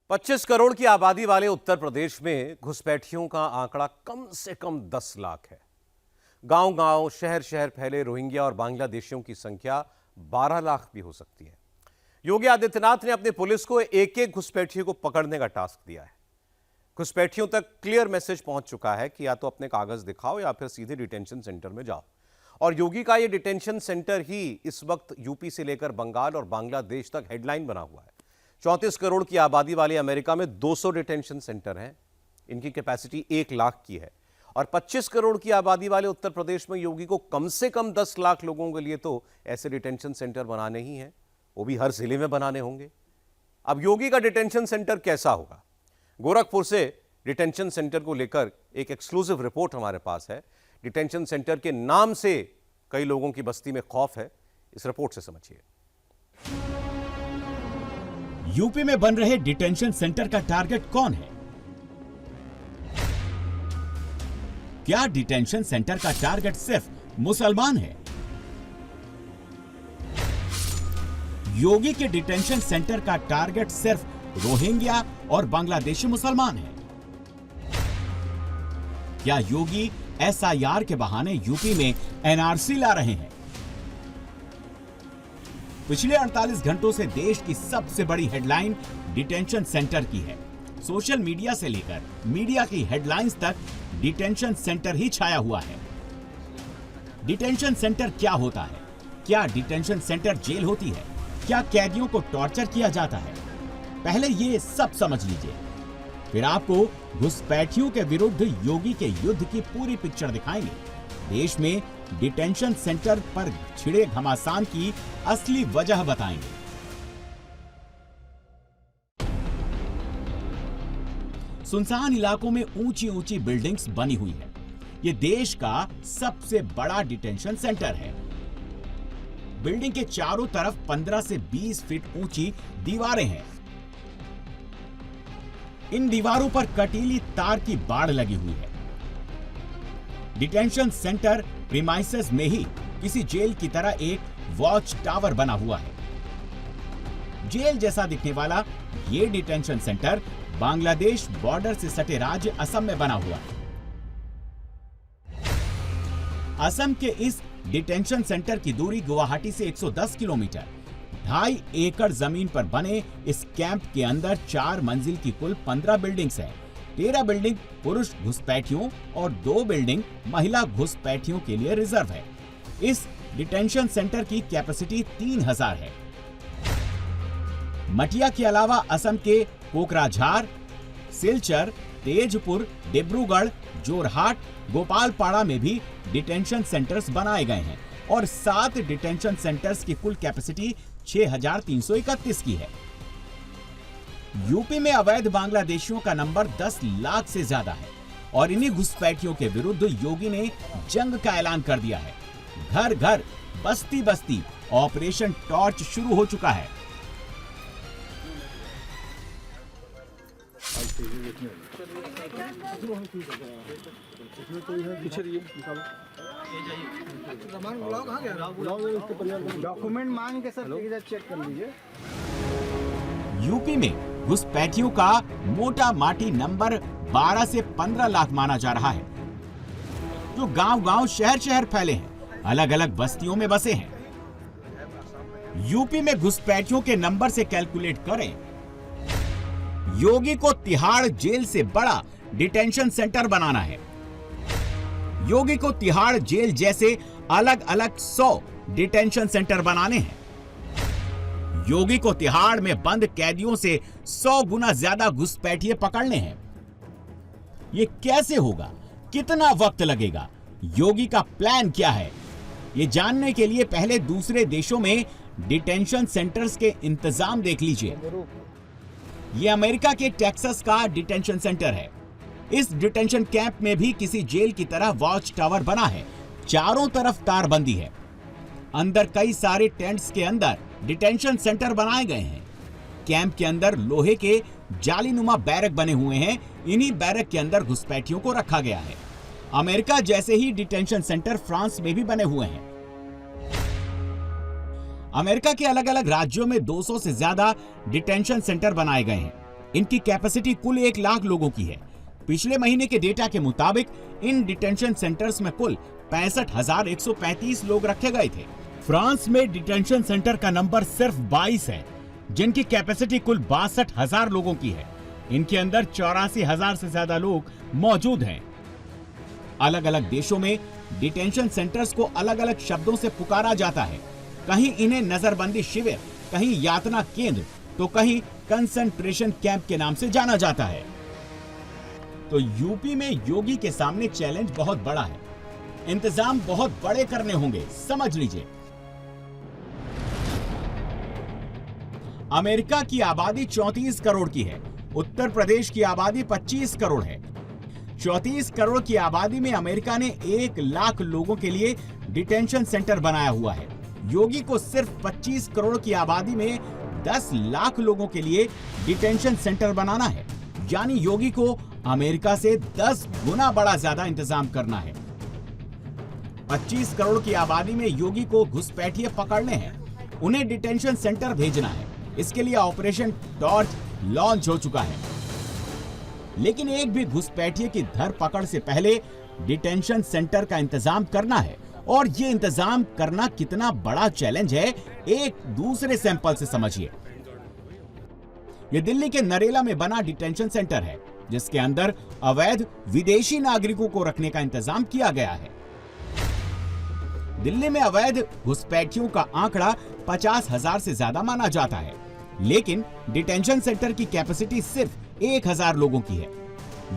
25 करोड़ की आबादी वाले उत्तर प्रदेश में घुसपैठियों का आंकड़ा कम से कम 10 लाख है। गांव-गांव, शहर-शहर फैले रोहिंग्या और बांग्लादेशियों की संख्या 12 लाख भी हो सकती है। योगी आदित्यनाथ ने अपनी पुलिस को एक-एक घुसपैठियों को पकड़ने का टास्क दिया है। घुसपैठियों तक क्लियर मैसेज पहुंच चुका है कि या तो अपने कागज दिखाओ या फिर सीधे डिटेंशन सेंटर में जाओ। और योगी का यह डिटेंशन सेंटर ही इस वक्त यूपी से लेकर बंगाल और बांग्लादेश तक हेडलाइन बना हुआ है। 34 करोड़ की आबादी वाले अमेरिका में 200 डिटेंशन सेंटर हैं। इनकी कैपेसिटी 1 लाख की है। और 25 करोड़ की आबादी वाले उत्तर प्रदेश में योगी को कम से कम 10 लाख लोगों के लिए तो ऐसे डिटेंशन सेंटर बनाने ही हैं, वो भी हर जिले में बनाने होंगे। अब योगी का डिटेंशन सेंटर कैसा होगा? गोरखपुर से डिटेंशन सेंटर को लेकर एक एक्सक्लूसिव रिपोर्ट हमारे पास है। डिटेंशन सेंटर के नाम से कई लोगों की बस्ती में खौफ है। इस रिपोर्ट से समझिए। यूपी में बन रहे डिटेंशन सेंटर का टारगेट कौन है? क्या डिटेंशन सेंटर का टारगेट सिर्फ मुसलमान है? योगी के डिटेंशन सेंटर का टारगेट सिर्फ रोहिंग्या और बांग्लादेशी मुसलमान है? क्या योगी एसआईआर के बहाने यूपी में एनआरसी ला रहे हैं? पिछले 48 घंटों से देश की सबसे बड़ी हेडलाइन डिटेंशन सेंटर की है। सोशल मीडिया से लेकर मीडिया की हेडलाइंस तक डिटेंशन सेंटर ही छाया हुआ है। डिटेंशन सेंटर क्या होता है? क्या डिटेंशन सेंटर जेल होती है? क्या कैदियों को टॉर्चर किया जाता है? पहले ये सब समझ लीजिए, फिर आपको घुसपैठियों के विरुद्ध योगी के युद्ध की पूरी पिक्चर दिखाएंगे। देश में डिटेंशन सेंटर पर छिड़े घमासान की असली वजह बताएंगे। सुनसान इलाकों में ऊंची ऊंची बिल्डिंग्स बनी हुई है। यह देश का सबसे बड़ा डिटेंशन सेंटर है। बिल्डिंग के चारों तरफ 15 से 20 फीट ऊंची दीवारें हैं। इन दीवारों पर कटीली तार की बाड़ लगी हुई है। डिटेंशन सेंटर प्रीमाइसेस में ही किसी जेल की तरह एक वॉच टावर बना हुआ है। जेल जैसा दिखने वाला ये डिटेंशन सेंटर बांग्लादेश बॉर्डर से सटे राज्य असम में बना हुआ है। असम के इस डिटेंशन सेंटर की दूरी गुवाहाटी से 110 किलोमीटर। 2.5 एकड़ जमीन पर बने इस कैंप के अंदर 4 मंजिल की कुल 15 बिल्डिंग्स हैं। 13 बिल्डिंग पुरुष घुसपैठियों और 2 बिल्डिंग महिला घुसपैठियों के लिए रिजर्व है। इस डिटेंशन सेंटर की कैपेसिटी 3000 है। मटिया के अलावा असम के कोकराझार, सिलचर, तेजपुर, डिब्रूगढ़, जोरहाट, गोपालपाड़ा में भी डिटेंशन सेंटर्स बनाए गए हैं और 7 डिटेंशन सेंटर्स की कुल कैपेसिटी 6331 की है। यूपी में अवैध बांग्लादेशियों का नंबर 10 लाख से ज्यादा है और इन्हीं घुसपैठियों के विरुद्ध योगी ने जंग का ऐलान कर दिया है। घर घर, बस्ती बस्ती ऑपरेशन टॉर्च शुरू हो चुका है। डॉक्यूमेंट मांग के सर चेक कर लीजिए। यूपी में घुसपैठियों का मोटा माटी नंबर 12 से 15 लाख माना जा रहा है, जो गांव-गांव, शहर-शहर फैले हैं, अलग-अलग बस्तियों में बसे हैं। यूपी में घुसपैठियों के नंबर से कैलकुलेट करें, योगी को तिहाड़ जेल से बड़ा डिटेंशन सेंटर बनाना है। योगी को तिहाड़ जेल जैसे अलग-अलग 100 डिटेंशन सेंटर बनाने हैं। योगी को तिहाड़ में बंद कैदियों से 100 गुना ज्यादा घुसपैठिए पकड़ने हैं। ये कैसे होगा? कितना वक्त लगेगा? योगी का प्लान क्या है? ये जानने के लिए पहले दूसरे देशों में डिटेंशन सेंटर्स के इंतजाम देख लीजिए। ये अमेरिका के टेक्सास का डिटेंशन सेंटर है। इस डिटेंशन कैंप में भी किसी जेल की तरह वॉच टावर बना है। चारों तरफ तारबंदी है। अंदर कई सारे टेंट्स के अंदर डिटेंशन सेंटर बनाए गए हैं। कैंप के अंदर लोहे के जालीनुमा बैरक बने हुए हैं। इन्हीं बैरक के अंदर घुसपैठियों को रखा गया है। अमेरिका जैसे ही डिटेंशन सेंटर फ्रांस में भी बने हुए हैं। अमेरिका के अलग अलग राज्यों में 200 से ज्यादा डिटेंशन सेंटर बनाए गए हैं। इनकी कैपेसिटी कुल 1 लाख लोगों की है। पिछले महीने के डेटा के मुताबिक इन डिटेंशन सेंटर्स में कुल 65,135 लोग रखे गए थे। फ्रांस में डिटेंशन सेंटर का नंबर सिर्फ 22 है, जिनकी कैपेसिटी कुल 62,000 लोगों की है। इनके अंदर 84,000 से ज्यादा लोग मौजूद हैं। अलग अलग देशों में डिटेंशन सेंटर्स को अलग अलग शब्दों से पुकारा जाता है। कहीं इन्हें नजरबंदी शिविर, कहीं यातना केंद्र, तो कहीं कंसंट्रेशन कैंप के नाम से जाना जाता है। तो यूपी में योगी के सामने चैलेंज बहुत बड़ा है। इंतजाम बहुत बड़े करने होंगे, समझ लीजिए। अमेरिका की आबादी 34 करोड़ की है। उत्तर प्रदेश की आबादी 25 करोड़ है। 34 करोड़ की आबादी में अमेरिका ने 1 लाख लोगों के लिए डिटेंशन सेंटर बनाया हुआ है। योगी को सिर्फ 25 करोड़ की आबादी में 10 लाख लोगों के लिए डिटेंशन सेंटर बनाना है। यानी योगी को अमेरिका से 10 गुना बड़ा ज्यादा इंतजाम करना है। 25 करोड़ की आबादी में योगी को घुसपैठिए पकड़ने हैं, उन्हें डिटेंशन सेंटर भेजना है। इसके लिए ऑपरेशन टॉर्च लॉन्च हो चुका है। लेकिन एक भी घुसपैठिए की धरपकड़ से पहले डिटेंशन सेंटर का इंतजाम करना है। और ये इंतजाम करना कितना बड़ा चैलेंज है, एक दूसरे सैंपल से समझिए। ये दिल्ली के नरेला में बना डिटेंशन सेंटर है, जिसके अंदर अवैध विदेशी नागरिकों को रखने का इंतजाम किया गया है। दिल्ली में अवैध घुसपैठियों का आंकड़ा 50,000 से ज्यादा माना जाता है, लेकिन डिटेंशन सेंटर की कैपेसिटी सिर्फ 1,000 लोगों की है।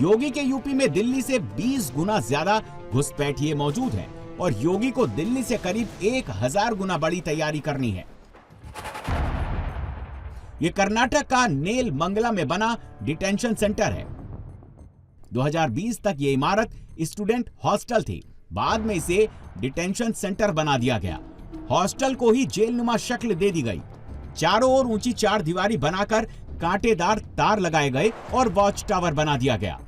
योगी के यूपी में दिल्ली से 20 गुना ज्यादा घुसपैठिए मौजूद हैं और योगी को दिल्ली से करीब 1,000 गुना बड़ी तैयारी करनी है। यह कर्नाटक का नेल मंगला में बना डिटेंशन सेंटर है। 2020 तक यह इमारत स्टूडेंट हॉस्टल थी। बाद में इसे डिटेंशन सेंटर बना दिया गया। हॉस्टल को ही जेलनुमा शक्ल दे दी गई। चारों ओर ऊंची 4 दीवारी बनाकर कांटेदार तार लगाए गए और वॉच टावर बना दिया गया।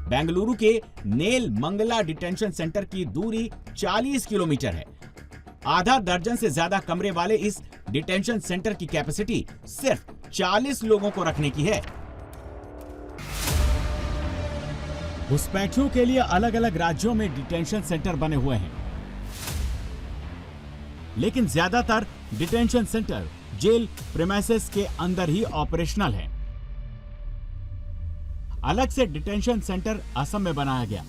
बेंगलुरु के नेल मंगला डिटेंशन सेंटर की दूरी 40 किलोमीटर है। आधा दर्जन से ज्यादा कमरे वाले इस डिटेंशन सेंटर की कैपेसिटी सिर्फ 40 लोगों को रखने की है। घुसपैठियों के लिए अलग अलग राज्यों में डिटेंशन सेंटर बने हुए हैं, लेकिन ज्यादातर डिटेंशन सेंटर जेल प्रीमाइसेस के अंदर ही ऑपरेशनल है। अलग से डिटेंशन सेंटर असम में बनाया गया।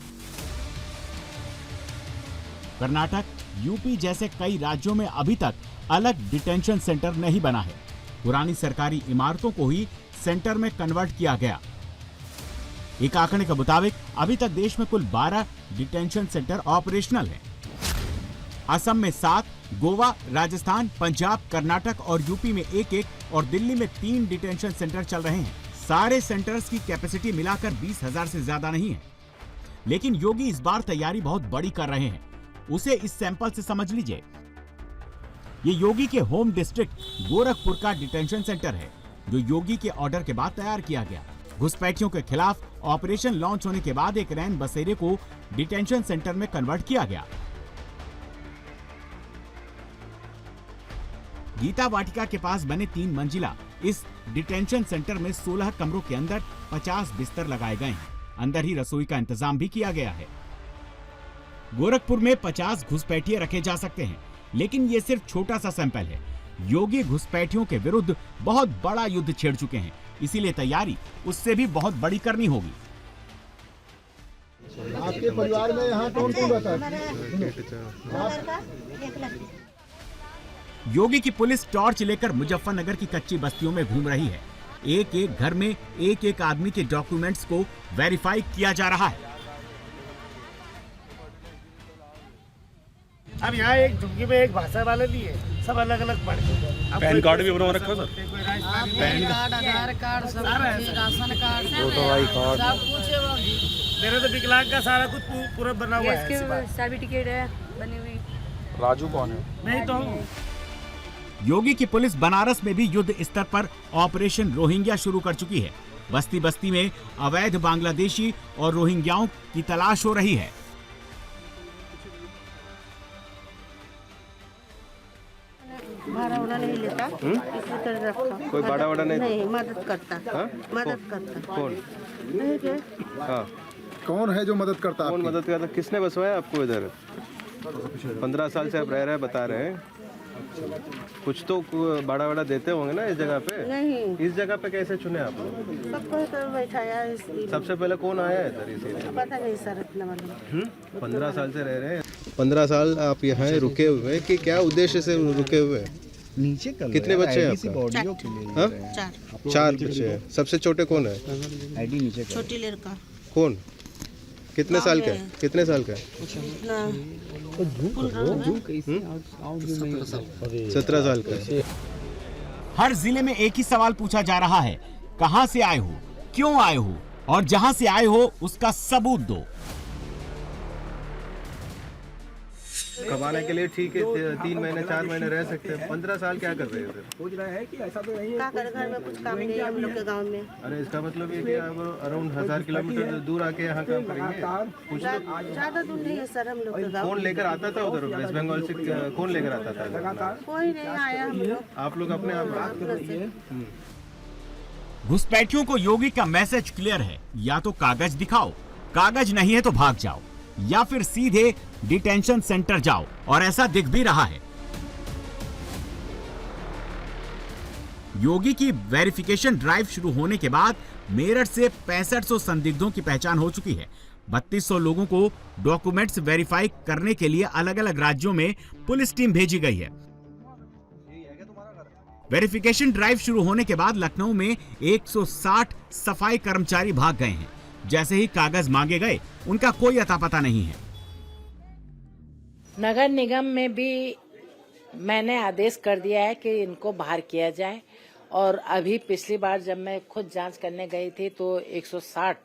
कर्नाटक, यूपी जैसे कई राज्यों में अभी तक अलग डिटेंशन सेंटर नहीं बना है। पुरानी सरकारी इमारतों को ही सेंटर में कन्वर्ट किया गया। एक आंकड़े के मुताबिक अभी तक देश में कुल 12 डिटेंशन सेंटर ऑपरेशनल है। असम में 7, गोवा, राजस्थान, पंजाब, कर्नाटक और यूपी में 1-1 और दिल्ली में 3 डिटेंशन सेंटर चल रहे हैं। सारे सेंटर्स की कैपेसिटी मिलाकर 20,000 से ज्यादा नहीं है। लेकिन योगी इस बार तैयारी बहुत बड़ी कर रहे हैं। उसे इस सैंपल से समझ लीजिए। ये योगी के होम डिस्ट्रिक्ट गोरखपुर का डिटेंशन सेंटर है, जो योगी के ऑर्डर के बाद तैयार किया गया। घुसपैठियों के खिलाफ ऑपरेशन लॉन्च होने के बाद एक रैन बसेरे को डिटेंशन सेंटर में कन्वर्ट किया गया। गीता वाटिका के पास बने 3 मंजिला इस डिटेंशन सेंटर में 16 कमरों के अंदर 50 बिस्तर लगाए गए हैं। अंदर ही रसोई का इंतजाम भी किया गया है। गोरखपुर में 50 घुसपैठिए रखे जा सकते हैं, लेकिन ये सिर्फ छोटा सा सैंपल है। योगी घुसपैठियों के विरुद्ध बहुत बड़ा युद्ध छेड़ चुके हैं, इसीलिए तैयारी उससे भी बहुत बड़ी करनी होगी। आपके परिवार में यहाँ कौन-कौन रहता है? योगी की पुलिस टॉर्च लेकर मुजफ्फरनगर की कच्ची बस्तियों में घूम रही है। एक एक घर में एक एक आदमी के डॉक्यूमेंट्स को वेरीफाई किया जा रहा है। अब यहाँ एक झुग्गी में एक भाषा वाले नहीं है, सब अलग अलग पढ़ के। पैन कार्ड भी बनवा रखा सर? पैन कार्ड, आधार कार्ड, सब कुछ, ration card, photo I card, सब कुछ। मेरे तो विकलांग का सारा कुछ पूरा बना हुआ है। इसकी सर्टिफिकेट है बनी हुई। राजू कौन है? नहीं तो हूँ। योगी की पुलिस बनारस में भी युद्ध स्तर पर ऑपरेशन रोहिंग्या शुरू कर चुकी है। बस्ती बस्ती में अवैध बांग्लादेशी और रोहिंग्याओं की तलाश हो रही है। भाड़ा वाला नहीं लेता, इसी तरह रखो। कोई बाड़ा वाड़ा नहीं? नहीं, मदद करता। हाँ? मदद करता। कौन? नहीं के? हाँ, कौन है जो मदद करता कौन मदद करता? किसने बसवाया आपको इधर? 15 साल से आप रह रहे हैं, बता रहे हैं। कुछ तो बाड़ा वाड़ा देते होंगे ना इस जगह पे? नहीं, इस जगह पे कैसे चुने आप लोग? सबको इधर बैठाया है इसलिए। सबसे पहले कौन आया है इधर इसीलिए? पता नहीं सर इतना मालूम। 15 साल से रह रहे हैं। 15 साल आप यहाँ रुके हुए हैं कि क्या उद्देश्य से रुके हुए हैं? नीचे कर कितने बच्चे हैं आपका? हाँ? 4 बच्चे हैं। सबसे छोटे कौन है? आईडी नीचे छोटी लड़का। कौन? कितने साल का है? कितने साल का है? 17 साल का है। हर जिले में एक ही सवाल पूछा जा रहा है, कहां से आए हो, क्यों आए हो, और जहां से आए हो उसका सबूत दो। कमाने के लिए ठीक है, 3 महीने 4 महीने रह सकते हैं। 15 साल क्या कर रहे हैं फिर? क्या करे, घर में कुछ काम नहीं है हम लोग के गांव में। अरे इसका मतलब ये कि आप अराउंड 1000 किलोमीटर दूर आके यहाँ काम करेंगे? कुछ ज्यादा दूर नहीं है सर हम लोग के गाँव। कौन लेकर आता था उधर वेस्ट बंगाल से? कौन लेकर आता था? कोई नहीं आया हम लोग। आप लोग अपने आप? घुसपैठियों को योगी का मैसेज क्लियर है, या तो कागज दिखाओ, कागज नहीं है तो भाग जाओ, या फिर सीधे डिटेंशन सेंटर जाओ, और ऐसा दिख भी रहा है। योगी की वेरिफिकेशन ड्राइव शुरू होने के बाद मेरठ से 6500 संदिग्धों की पहचान हो चुकी है। 3200 लोगों को डॉक्यूमेंट्स वेरीफाई करने के लिए अलग अलग राज्यों में पुलिस टीम भेजी गई है। वेरिफिकेशन ड्राइव शुरू होने के बाद लखनऊ में 160 सफाई कर्मचारी भाग गए हैं। जैसे ही कागज मांगे गए, उनका कोई अता पता नहीं है। नगर निगम में भी मैंने आदेश कर दिया है कि इनको बाहर किया जाए, और अभी पिछली बार जब मैं खुद जांच करने गई थी तो 160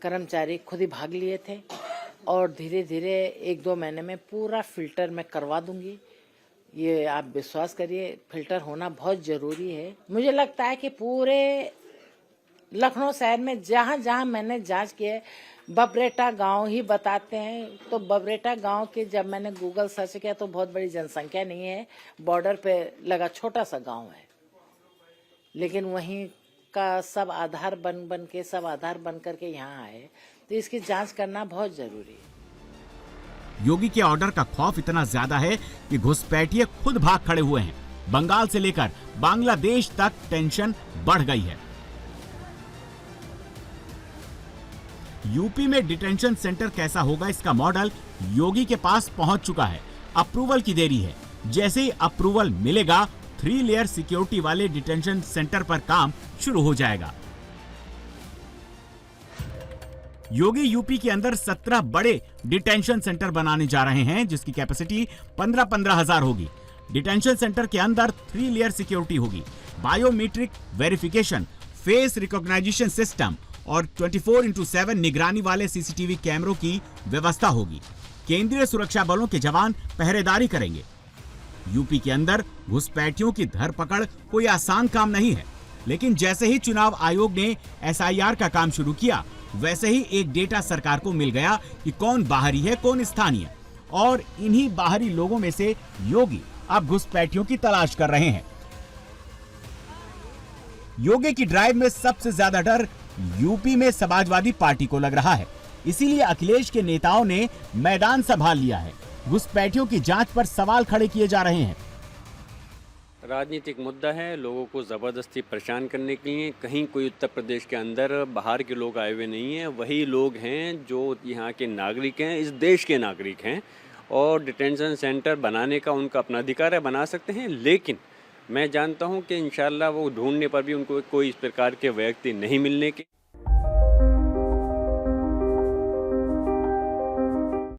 कर्मचारी खुद ही भाग लिए थे, और धीरे धीरे 1-2 महीने में पूरा फिल्टर मैं करवा दूंगी। ये आप विश्वास करिए, फिल्टर होना बहुत जरूरी है। मुझे लगता है कि पूरे लखनऊ शहर में जहां जहां मैंने जांच की है, बबरेटा गांव ही बताते हैं। तो बबरेटा गांव के जब मैंने गूगल सर्च किया तो बहुत बड़ी जनसंख्या नहीं है, बॉर्डर पे लगा छोटा सा गांव है, लेकिन वहीं का सब आधार बन करके यहाँ आए, तो इसकी जांच करना बहुत जरूरी है। योगी के ऑर्डर का खौफ इतना ज्यादा है कि घुसपैठिए खुद भाग खड़े हुए हैं। बंगाल से लेकर बांग्लादेश तक टेंशन बढ़ गई है। यूपी में डिटेंशन सेंटर कैसा होगा, इसका मॉडल योगी के पास पहुंच चुका है। अप्रूवल की देरी है। जैसे ही अप्रूवल मिलेगा, 3 लेयर सिक्योरिटी वाले डिटेंशन सेंटर पर काम शुरू हो जाएगा। योगी यूपी के अंदर 17 बड़े डिटेंशन सेंटर बनाने जा रहे हैं, जिसकी कैपेसिटी 15-15 हजार होगी। डिटेंशन सेंटर के अंदर 3 लेयर सिक्योरिटी होगी, biometric verification, face recognisation system और 24/7 निगरानी वाले सीसीटीवी कैमरों की व्यवस्था होगी। केंद्रीय सुरक्षा बलों के जवान पहरेदारी करेंगे। यूपी के अंदर घुसपैठियों की धरपकड़ कोई आसान काम नहीं है, लेकिन जैसे ही चुनाव आयोग ने SIR का काम शुरू किया, वैसे ही एक डेटा सरकार को मिल गया कि कौन बाहरी है, कौन स्थानीय, और इन्हीं बाहरी लोगों में से योगी अब घुसपैठियों की तलाश कर रहे हैं। योगी की ड्राइव में सबसे ज्यादा डर यूपी में समाजवादी पार्टी को लग रहा है, इसीलिए अखिलेश के नेताओं ने मैदान संभाल लिया है। घुसपैठियों की जांच पर सवाल खड़े किए जा रहे हैं। राजनीतिक मुद्दा है, लोगों को ज़बरदस्ती परेशान करने के लिए। कहीं कोई उत्तर प्रदेश के अंदर बाहर के लोग आए हुए नहीं हैं, वही लोग हैं जो यहाँ के नागरिक हैं, इस देश के नागरिक हैं, और डिटेंशन सेंटर बनाने का उनका अपना अधिकार है, बना सकते हैं। लेकिन मैं जानता हूँ कि इंशाल्लाह वो ढूंढने पर भी उनको कोई इस प्रकार के व्यक्ति नहीं मिलने के।